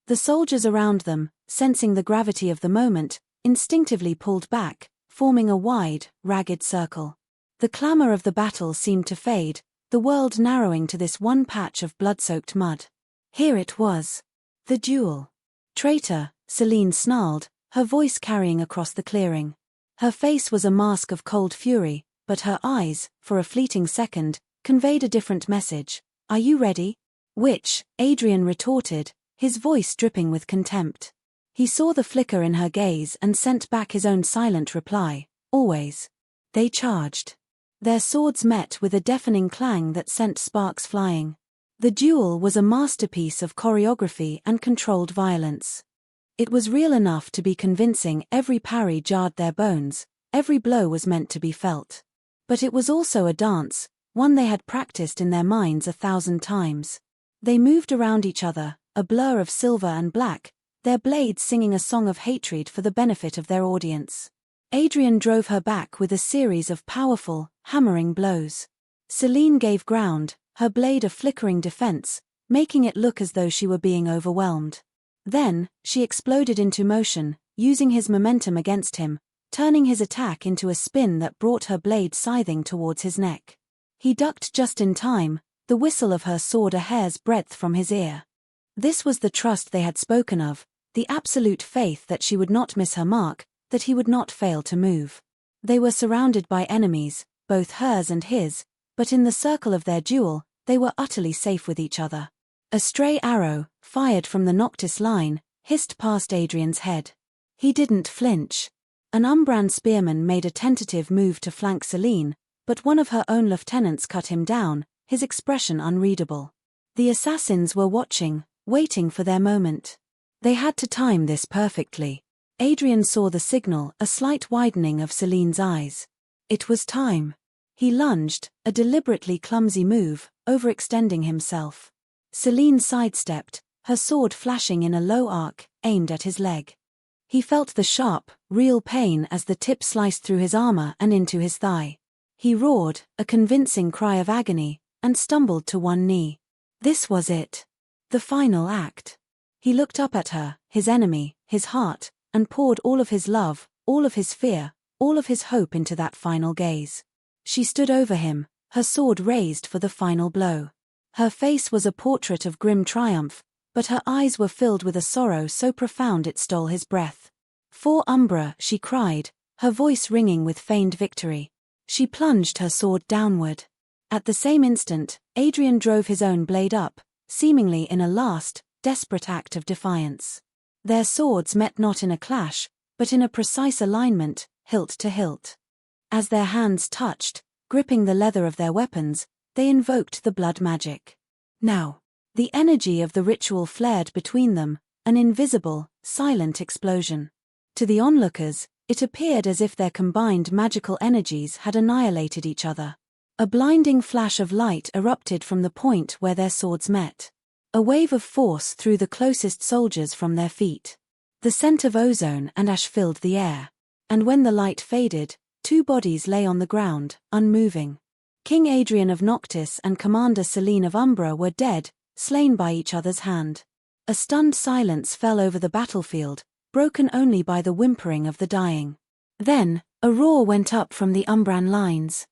The soldiers around them, sensing the gravity of the moment, instinctively pulled back, forming a wide, ragged circle. The clamor of the battle seemed to fade, the world narrowing to this one patch of blood-soaked mud. Here it was. The duel. Traitor, Selene snarled, her voice carrying across the clearing. Her face was a mask of cold fury, but her eyes, for a fleeting second, conveyed a different message. Are you ready? Which, Adrian retorted, his voice dripping with contempt. He saw the flicker in her gaze and sent back his own silent reply, always. They charged. Their swords met with a deafening clang that sent sparks flying. The duel was a masterpiece of choreography and controlled violence. It was real enough to be convincing. Every parry jarred their bones, every blow was meant to be felt. But it was also a dance, one they had practiced in their minds 1,000 times. They moved around each other, a blur of silver and black, their blades singing a song of hatred for the benefit of their audience. Adrian drove her back with a series of powerful, hammering blows. Selene gave ground, her blade a flickering defense, making it look as though she were being overwhelmed. Then, she exploded into motion, using his momentum against him, turning his attack into a spin that brought her blade scything towards his neck. He ducked just in time, the whistle of her sword a hair's breadth from his ear. This was the trust they had spoken of, the absolute faith that she would not miss her mark, that he would not fail to move. They were surrounded by enemies, both hers and his, but in the circle of their duel, they were utterly safe with each other. A stray arrow, fired from the Noctis line, hissed past Adrian's head. He didn't flinch. An Umbran spearman made a tentative move to flank Selene, but one of her own lieutenants cut him down, his expression unreadable. The assassins were watching, waiting for their moment. They had to time this perfectly. Adrian saw the signal, a slight widening of Selene's eyes. It was time. He lunged, a deliberately clumsy move, overextending himself. Selene sidestepped, her sword flashing in a low arc, aimed at his leg. He felt the sharp, real pain as the tip sliced through his armor and into his thigh. He roared, a convincing cry of agony, and stumbled to one knee. This was it. The final act. He looked up at her, his enemy, his heart, and poured all of his love, all of his fear, all of his hope into that final gaze. She stood over him, her sword raised for the final blow. Her face was a portrait of grim triumph, but her eyes were filled with a sorrow so profound it stole his breath. For Umbra, she cried, her voice ringing with feigned victory. She plunged her sword downward. At the same instant, Adrian drove his own blade up, seemingly in a last, desperate act of defiance. Their swords met not in a clash, but in a precise alignment, hilt to hilt. As their hands touched, gripping the leather of their weapons, they invoked the blood magic. Now. The energy of the ritual flared between them, an invisible, silent explosion. To the onlookers, it appeared as if their combined magical energies had annihilated each other. A blinding flash of light erupted from the point where their swords met. A wave of force threw the closest soldiers from their feet. The scent of ozone and ash filled the air. And when the light faded, two bodies lay on the ground, unmoving. King Adrian of Noctis and Commander Selene of Umbra were dead, slain by each other's hand. A stunned silence fell over the battlefield, broken only by the whimpering of the dying. Then, a roar went up from the Umbran lines.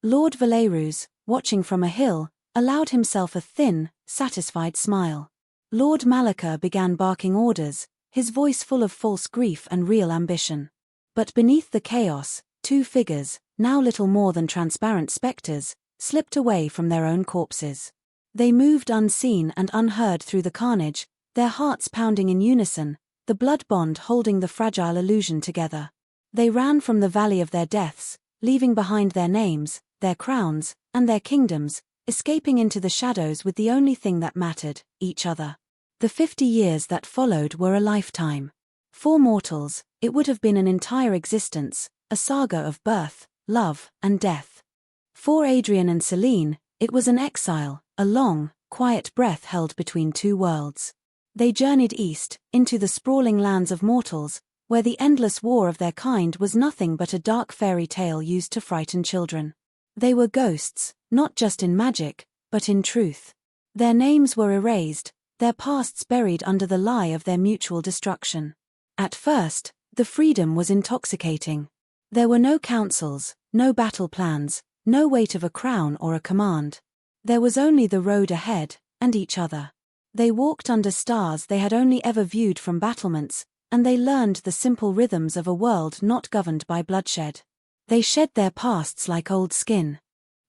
Lord Valerus, watching from a hill, allowed himself a thin, satisfied smile. Lord Malika began barking orders, his voice full of false grief and real ambition. But beneath the chaos, two figures, now little more than transparent specters, slipped away from their own corpses. They moved unseen and unheard through the carnage, their hearts pounding in unison, the blood bond holding the fragile illusion together. They ran from the valley of their deaths, leaving behind their names, their crowns, and their kingdoms, escaping into the shadows with the only thing that mattered, each other. The 50 years that followed were a lifetime. For mortals, it would have been an entire existence, a saga of birth, love, and death. For Adrian and Selene, it was an exile, a long, quiet breath held between two worlds. They journeyed east, into the sprawling lands of mortals, where the endless war of their kind was nothing but a dark fairy tale used to frighten children. They were ghosts, not just in magic, but in truth. Their names were erased, their pasts buried under the lie of their mutual destruction. At first, the freedom was intoxicating. There were no councils, no battle plans, no weight of a crown or a command. There was only the road ahead, and each other. They walked under stars they had only ever viewed from battlements, and they learned the simple rhythms of a world not governed by bloodshed. They shed their pasts like old skin.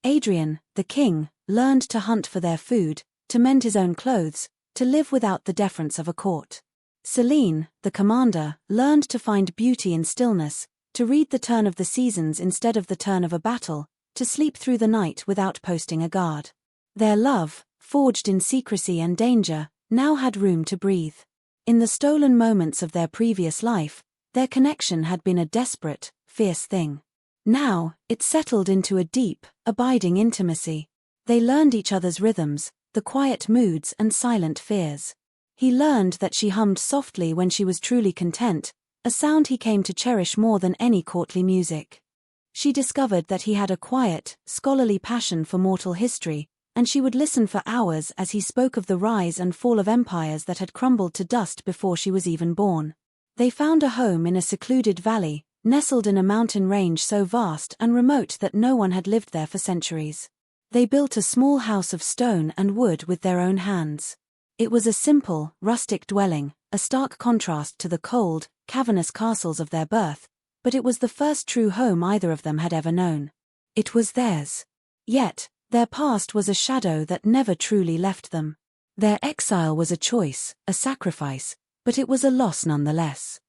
Adrian, the king, learned to hunt for their food, to mend his own clothes, to live without the deference of a court. Selene, the commander, learned to find beauty in stillness, to read the turn of the seasons instead of the turn of a battle, to sleep through the night without posting a guard. Their love, forged in secrecy and danger, now had room to breathe. In the stolen moments of their previous life, their connection had been a desperate, fierce thing. Now, it settled into a deep, abiding intimacy. They learned each other's rhythms, the quiet moods and silent fears. He learned that she hummed softly when she was truly content, a sound he came to cherish more than any courtly music. She discovered that he had a quiet, scholarly passion for mortal history, and she would listen for hours as he spoke of the rise and fall of empires that had crumbled to dust before she was even born. They found a home in a secluded valley, nestled in a mountain range so vast and remote that no one had lived there for centuries. They built a small house of stone and wood with their own hands. It was a simple, rustic dwelling, a stark contrast to the cold, cavernous castles of their birth, but it was the first true home either of them had ever known. It was theirs. Yet, their past was a shadow that never truly left them. Their exile was a choice, a sacrifice, but it was a loss nonetheless.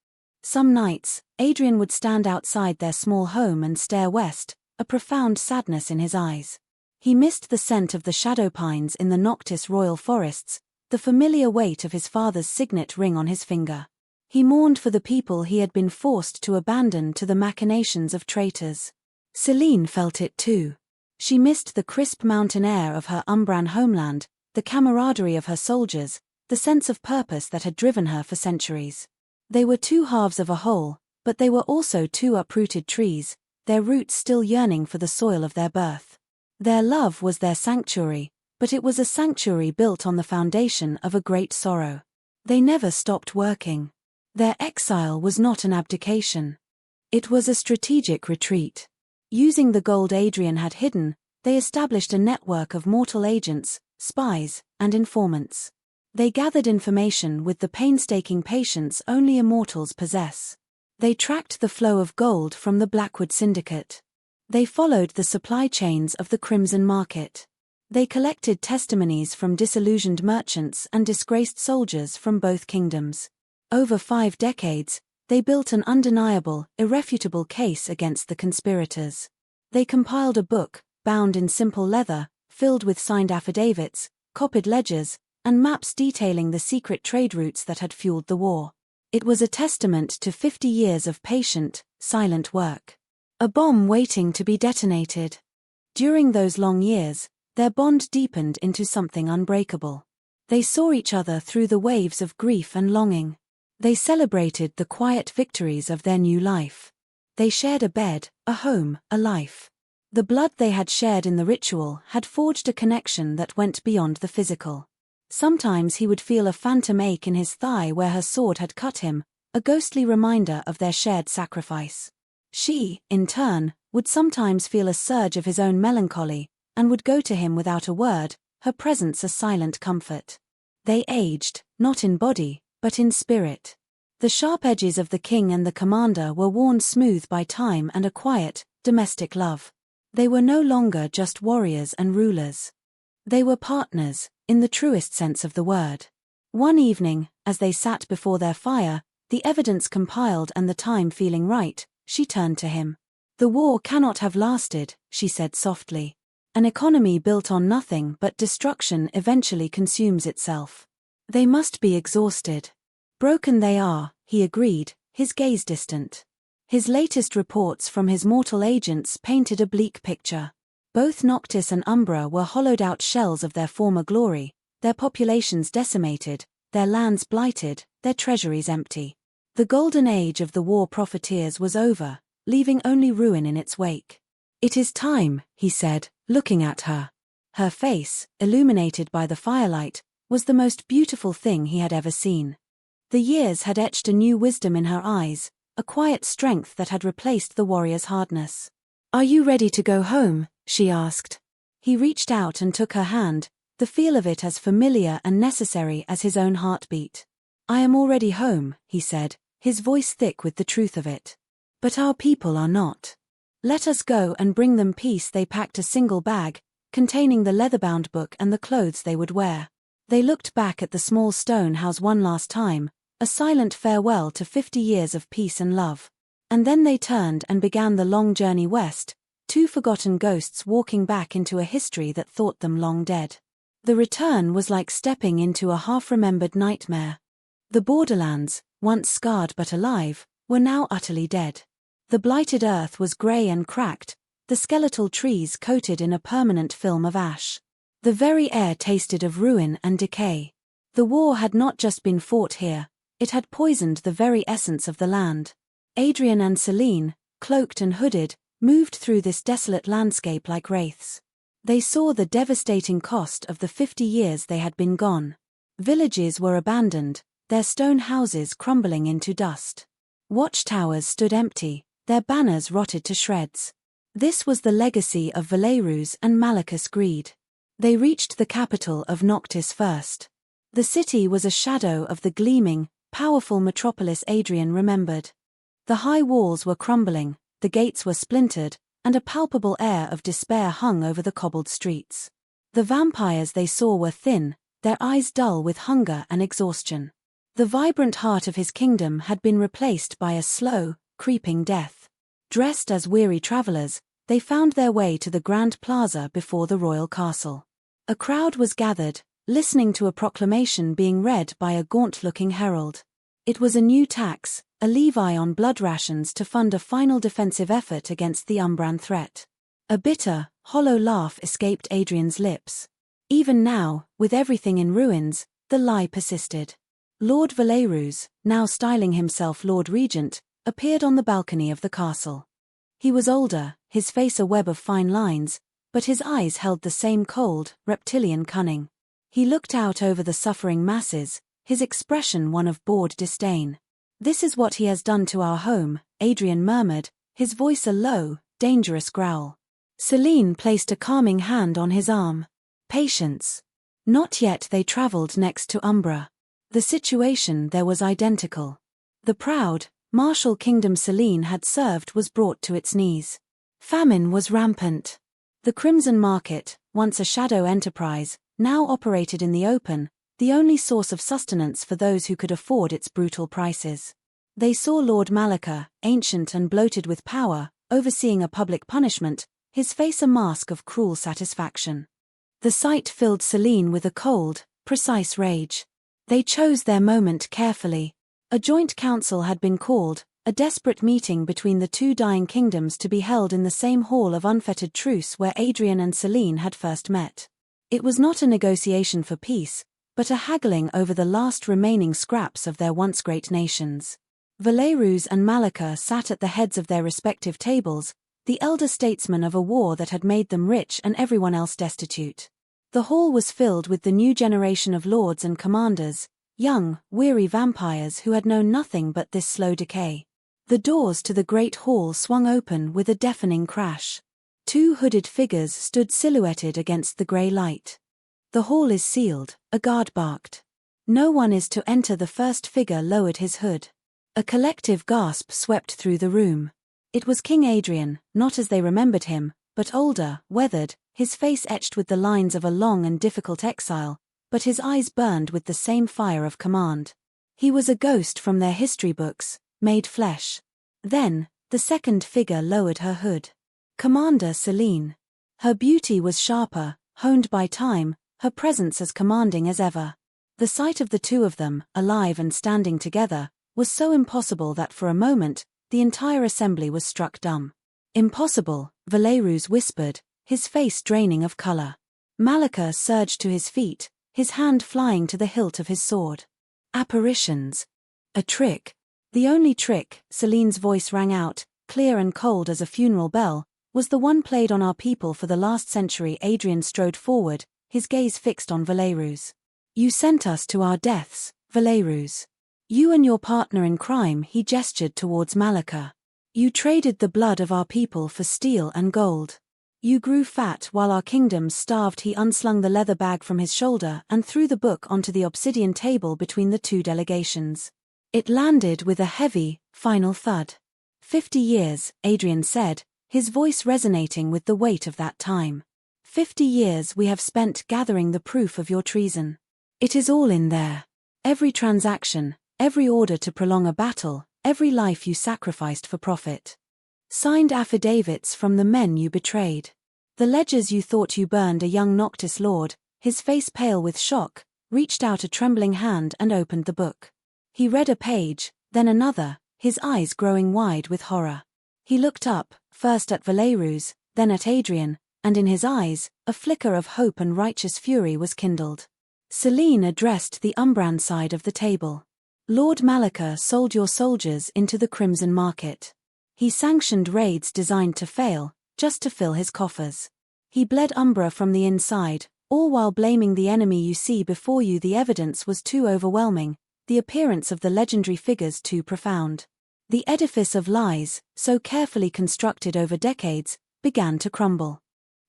Some nights, Adrian would stand outside their small home and stare west, a profound sadness in his eyes. He missed the scent of the shadow pines in the Noctis royal forests, the familiar weight of his father's signet ring on his finger. He mourned for the people he had been forced to abandon to the machinations of traitors. Selene felt it too. She missed the crisp mountain air of her Umbran homeland, the camaraderie of her soldiers, the sense of purpose that had driven her for centuries. They were two halves of a whole, but they were also two uprooted trees, their roots still yearning for the soil of their birth. Their love was their sanctuary, but it was a sanctuary built on the foundation of a great sorrow. They never stopped working. Their exile was not an abdication. It was a strategic retreat. Using the gold Adrian had hidden, they established a network of mortal agents, spies, and informants. They gathered information with the painstaking patience only immortals possess. They tracked the flow of gold from the Blackwood Syndicate. They followed the supply chains of the Crimson Market. They collected testimonies from disillusioned merchants and disgraced soldiers from both kingdoms. Over 5 decades, they built an undeniable, irrefutable case against the conspirators. They compiled a book, bound in simple leather, filled with signed affidavits, copied ledgers, and maps detailing the secret trade routes that had fueled the war. It was a testament to 50 years of patient, silent work. A bomb waiting to be detonated. During those long years, their bond deepened into something unbreakable. They saw each other through the waves of grief and longing. They celebrated the quiet victories of their new life. They shared a bed, a home, a life. The blood they had shared in the ritual had forged a connection that went beyond the physical. Sometimes he would feel a phantom ache in his thigh where her sword had cut him, a ghostly reminder of their shared sacrifice. She, in turn, would sometimes feel a surge of his own melancholy, and would go to him without a word, her presence a silent comfort. They aged, not in body, but in spirit. The sharp edges of the king and the commander were worn smooth by time and a quiet, domestic love. They were no longer just warriors and rulers. They were partners, in the truest sense of the word. One evening, as they sat before their fire, the evidence compiled and the time feeling right, she turned to him. "The war cannot have lasted," she said softly. "An economy built on nothing but destruction eventually consumes itself. They must be exhausted." "Broken they are," he agreed, his gaze distant. His latest reports from his mortal agents painted a bleak picture. Both Noctis and Umbra were hollowed-out shells of their former glory, their populations decimated, their lands blighted, their treasuries empty. The golden age of the war profiteers was over, leaving only ruin in its wake. "It is time," he said, looking at her. Her face, illuminated by the firelight, was the most beautiful thing he had ever seen. The years had etched a new wisdom in her eyes, a quiet strength that had replaced the warrior's hardness. "Are you ready to go home?" she asked. He reached out and took her hand, the feel of it as familiar and necessary as his own heartbeat. "I am already home," he said, his voice thick with the truth of it. "But our people are not. Let us go and bring them peace." They packed a single bag, containing the leather-bound book and the clothes they would wear. They looked back at the small stone house one last time, a silent farewell to 50 years of peace and love. And then they turned and began the long journey west, two forgotten ghosts walking back into a history that thought them long dead. The return was like stepping into a half-remembered nightmare. The borderlands, once scarred but alive, were now utterly dead. The blighted earth was grey and cracked, the skeletal trees coated in a permanent film of ash. The very air tasted of ruin and decay. The war had not just been fought here, it had poisoned the very essence of the land. Adrian and Celine, cloaked and hooded, moved through this desolate landscape like wraiths. They saw the devastating cost of the 50 years they had been gone. Villages were abandoned, their stone houses crumbling into dust. Watchtowers stood empty, their banners rotted to shreds. This was the legacy of Valerus and Malachus' greed. They reached the capital of Noctis first. The city was a shadow of the gleaming, powerful metropolis Adrian remembered. The high walls were crumbling, the gates were splintered, and a palpable air of despair hung over the cobbled streets. The vampires they saw were thin, their eyes dull with hunger and exhaustion. The vibrant heart of his kingdom had been replaced by a slow, creeping death. Dressed as weary travelers, they found their way to the grand plaza before the royal castle. A crowd was gathered, listening to a proclamation being read by a gaunt-looking herald. It was a new tax, a levy on blood rations to fund a final defensive effort against the Umbran threat. A bitter, hollow laugh escaped Adrian's lips. Even now, with everything in ruins, the lie persisted. Lord Valerus, now styling himself Lord Regent, appeared on the balcony of the castle. He was older, his face a web of fine lines, but his eyes held the same cold, reptilian cunning. He looked out over the suffering masses, his expression one of bored disdain. "This is what he has done to our home," Adrian murmured, his voice a low, dangerous growl. Celine placed a calming hand on his arm. "Patience." Not yet. They traveled next to Umbra. The situation there was identical. The proud, martial kingdom Celine had served was brought to its knees. Famine was rampant. The Crimson Market, once a shadow enterprise, now operated in the open, the only source of sustenance for those who could afford its brutal prices. They saw Lord Malachus, ancient and bloated with power, overseeing a public punishment, his face a mask of cruel satisfaction. The sight filled Celine with a cold, precise rage. They chose their moment carefully. A joint council had been called, a desperate meeting between the two dying kingdoms to be held in the same hall of unfettered truce where Adrian and Selene had first met. It was not a negotiation for peace, but a haggling over the last remaining scraps of their once great nations. Valerus and Malika sat at the heads of their respective tables, the elder statesmen of a war that had made them rich and everyone else destitute. The hall was filled with the new generation of lords and commanders, young, weary vampires who had known nothing but this slow decay. The doors to the great hall swung open with a deafening crash. Two hooded figures stood silhouetted against the grey light. "The hall is sealed," a guard barked. "No one is to enter." The first figure lowered his hood. A collective gasp swept through the room. It was King Adrian, not as they remembered him, but older, weathered, his face etched with the lines of a long and difficult exile, but his eyes burned with the same fire of command. He was a ghost from their history books, made flesh. Then, the second figure lowered her hood. Commander Selene. Her beauty was sharper, honed by time, her presence as commanding as ever. The sight of the two of them, alive and standing together, was so impossible that for a moment, the entire assembly was struck dumb. "Impossible," Valerus whispered, his face draining of color. Malika surged to his feet, his hand flying to the hilt of his sword. "Apparitions. A trick." The only trick, Selene's voice rang out, clear and cold as a funeral bell, was the one played on our people for the last century. Adrian strode forward, his gaze fixed on Valerus. "You sent us to our deaths, Valerus. You and your partner in crime." He gestured towards Malika. "You traded the blood of our people for steel and gold. You grew fat while our kingdoms starved." He unslung the leather bag from his shoulder and threw the book onto the obsidian table between the two delegations. It landed with a heavy, final thud. 50 years, Adrian said, his voice resonating with the weight of that time. 50 years we have spent gathering the proof of your treason. It is all in there. Every transaction, every order to prolong a battle, every life you sacrificed for profit. Signed affidavits from the men you betrayed. The ledgers you thought you burned. A young Noctis lord, his face pale with shock, reached out a trembling hand and opened the book. He read a page, then another, his eyes growing wide with horror. He looked up, first at Valerus, then at Adrian, and in his eyes, a flicker of hope and righteous fury was kindled. Selene addressed the Umbran side of the table. "Lord Malika sold your soldiers into the Crimson Market. He sanctioned raids designed to fail, just to fill his coffers. He bled Umbra from the inside, all while blaming the enemy you see before you." The evidence was too overwhelming, the appearance of the legendary figures too profound. The edifice of lies, so carefully constructed over decades, began to crumble.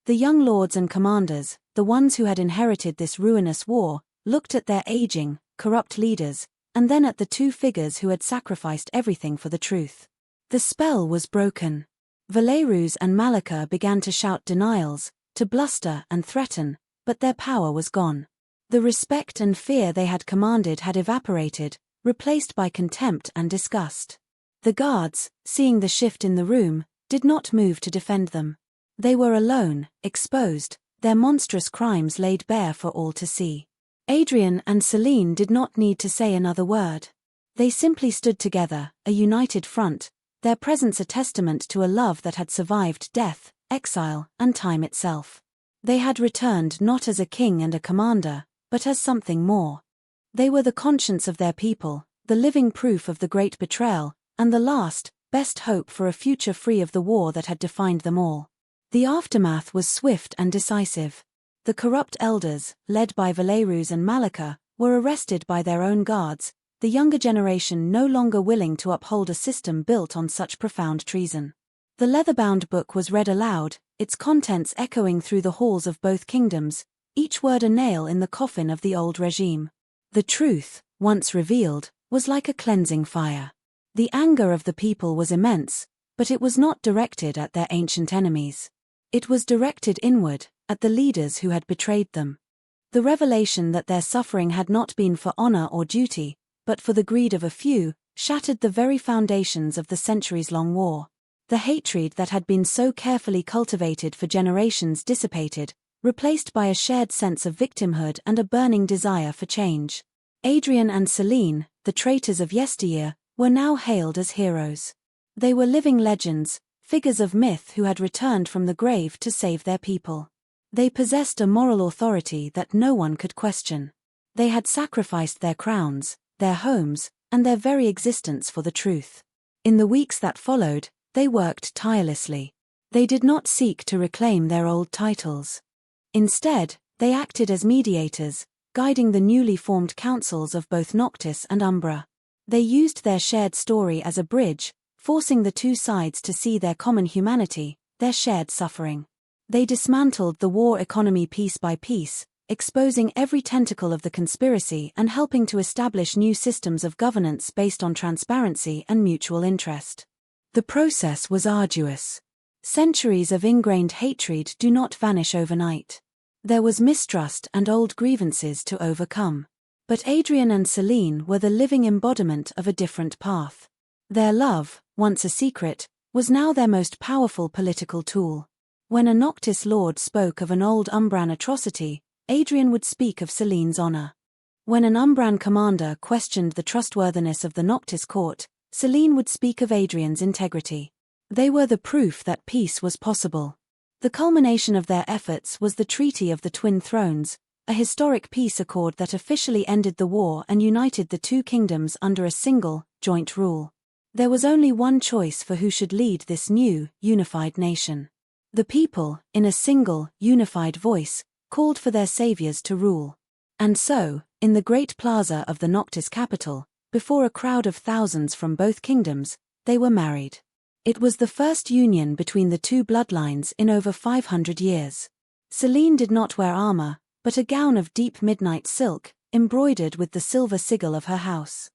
The young lords and commanders, the ones who had inherited this ruinous war, looked at their aging, corrupt leaders, and then at the two figures who had sacrificed everything for the truth. The spell was broken. Valerus and Malika began to shout denials, to bluster and threaten, but their power was gone. The respect and fear they had commanded had evaporated, replaced by contempt and disgust. The guards, seeing the shift in the room, did not move to defend them. They were alone, exposed, their monstrous crimes laid bare for all to see. Adrian and Selene did not need to say another word. They simply stood together, a united front, their presence a testament to a love that had survived death, exile, and time itself. They had returned not as a king and a commander, but as something more. They were the conscience of their people, the living proof of the great betrayal, and the last, best hope for a future free of the war that had defined them all. The aftermath was swift and decisive. The corrupt elders, led by Valerus and Malika, were arrested by their own guards, the younger generation no longer willing to uphold a system built on such profound treason. The leather-bound book was read aloud, its contents echoing through the halls of both kingdoms, each word a nail in the coffin of the old regime. The truth, once revealed, was like a cleansing fire. The anger of the people was immense, but it was not directed at their ancient enemies. It was directed inward, at the leaders who had betrayed them. The revelation that their suffering had not been for honor or duty, but for the greed of a few, shattered the very foundations of the centuries-long war. The hatred that had been so carefully cultivated for generations dissipated, replaced by a shared sense of victimhood and a burning desire for change. Adrian and Celine, the traitors of yesteryear, were now hailed as heroes. They were living legends, figures of myth who had returned from the grave to save their people. They possessed a moral authority that no one could question. They had sacrificed their crowns, their homes, and their very existence for the truth. In the weeks that followed, they worked tirelessly. They did not seek to reclaim their old titles. Instead, they acted as mediators, guiding the newly formed councils of both Noctis and Umbra. They used their shared story as a bridge, forcing the two sides to see their common humanity, their shared suffering. They dismantled the war economy piece by piece, exposing every tentacle of the conspiracy and helping to establish new systems of governance based on transparency and mutual interest. The process was arduous. Centuries of ingrained hatred do not vanish overnight. There was mistrust and old grievances to overcome. But Adrian and Celine were the living embodiment of a different path. Their love, once a secret, was now their most powerful political tool. When a Noctis lord spoke of an old Umbran atrocity, Adrian would speak of Celine's honor. When an Umbran commander questioned the trustworthiness of the Noctis court, Celine would speak of Adrian's integrity. They were the proof that peace was possible. The culmination of their efforts was the Treaty of the Twin Thrones, a historic peace accord that officially ended the war and united the two kingdoms under a single, joint rule. There was only one choice for who should lead this new, unified nation. The people, in a single, unified voice, called for their saviors to rule. And so, in the great plaza of the Noctis capital, before a crowd of thousands from both kingdoms, they were married. It was the first union between the two bloodlines in over 500 years. Celine did not wear armor, but a gown of deep midnight silk, embroidered with the silver sigil of her house.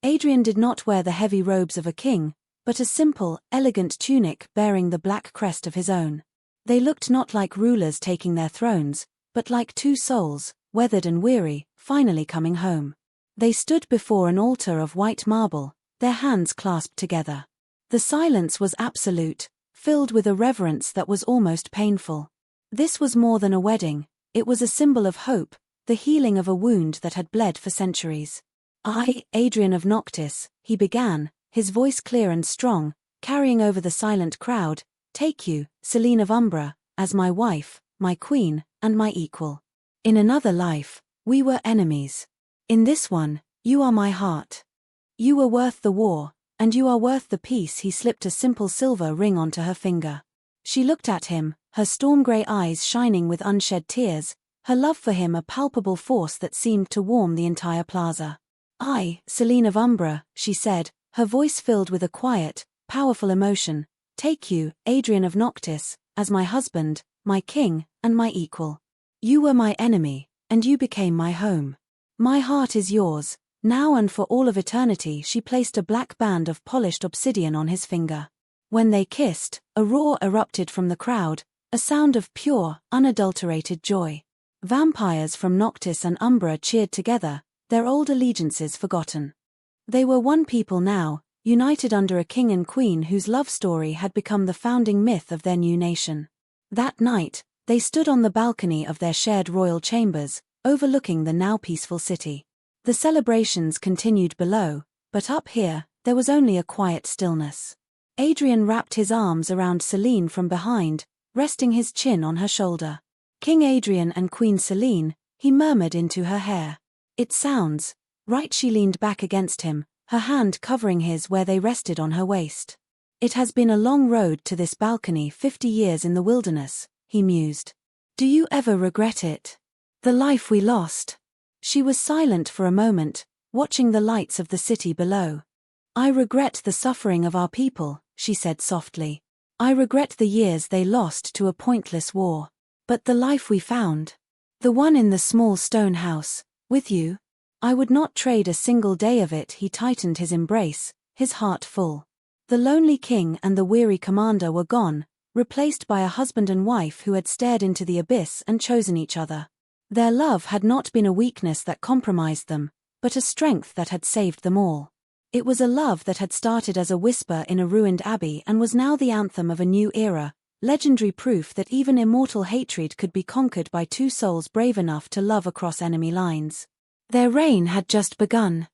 Adrian did not wear the heavy robes of a king, but a simple, elegant tunic bearing the black crest of his own. They looked not like rulers taking their thrones, but like two souls, weathered and weary, finally coming home. They stood before an altar of white marble, their hands clasped together. The silence was absolute, filled with a reverence that was almost painful. This was more than a wedding, it was a symbol of hope, the healing of a wound that had bled for centuries. I, Adrian of Noctis, he began, his voice clear and strong, carrying over the silent crowd, take you, Celine of Umbra, as my wife, my queen, and my equal. In another life, we were enemies. In this one, you are my heart. You were worth the war, and you are worth the peace. He slipped a simple silver ring onto her finger. She looked at him, her storm-grey eyes shining with unshed tears, her love for him a palpable force that seemed to warm the entire plaza. I, Celine of Umbra, she said, her voice filled with a quiet, powerful emotion, take you, Adrian of Noctis, as my husband, my king, and my equal. You were my enemy, and you became my home. My heart is yours, now and for all of eternity. She placed a black band of polished obsidian on his finger. When they kissed, a roar erupted from the crowd, a sound of pure, unadulterated joy. Vampires from Noctis and Umbra cheered together, their old allegiances forgotten. They were one people now, united under a king and queen whose love story had become the founding myth of their new nation. That night, they stood on the balcony of their shared royal chambers, overlooking the now peaceful city. The celebrations continued below, but up here, there was only a quiet stillness. Adrian wrapped his arms around Celine from behind, resting his chin on her shoulder. King Adrian and Queen Celine, he murmured into her hair. It sounds right. She leaned back against him, her hand covering his where they rested on her waist. It has been a long road to this balcony, 50 years in the wilderness, he mused. Do you ever regret it? The life we lost? She was silent for a moment, watching the lights of the city below. I regret the suffering of our people, she said softly. I regret the years they lost to a pointless war. But the life we found, the one in the small stone house, with you, I would not trade a single day of it. He tightened his embrace, his heart full. The lonely king and the weary commander were gone, replaced by a husband and wife who had stared into the abyss and chosen each other. Their love had not been a weakness that compromised them, but a strength that had saved them all. It was a love that had started as a whisper in a ruined abbey and was now the anthem of a new era, legendary proof that even immortal hatred could be conquered by two souls brave enough to love across enemy lines. Their reign had just begun.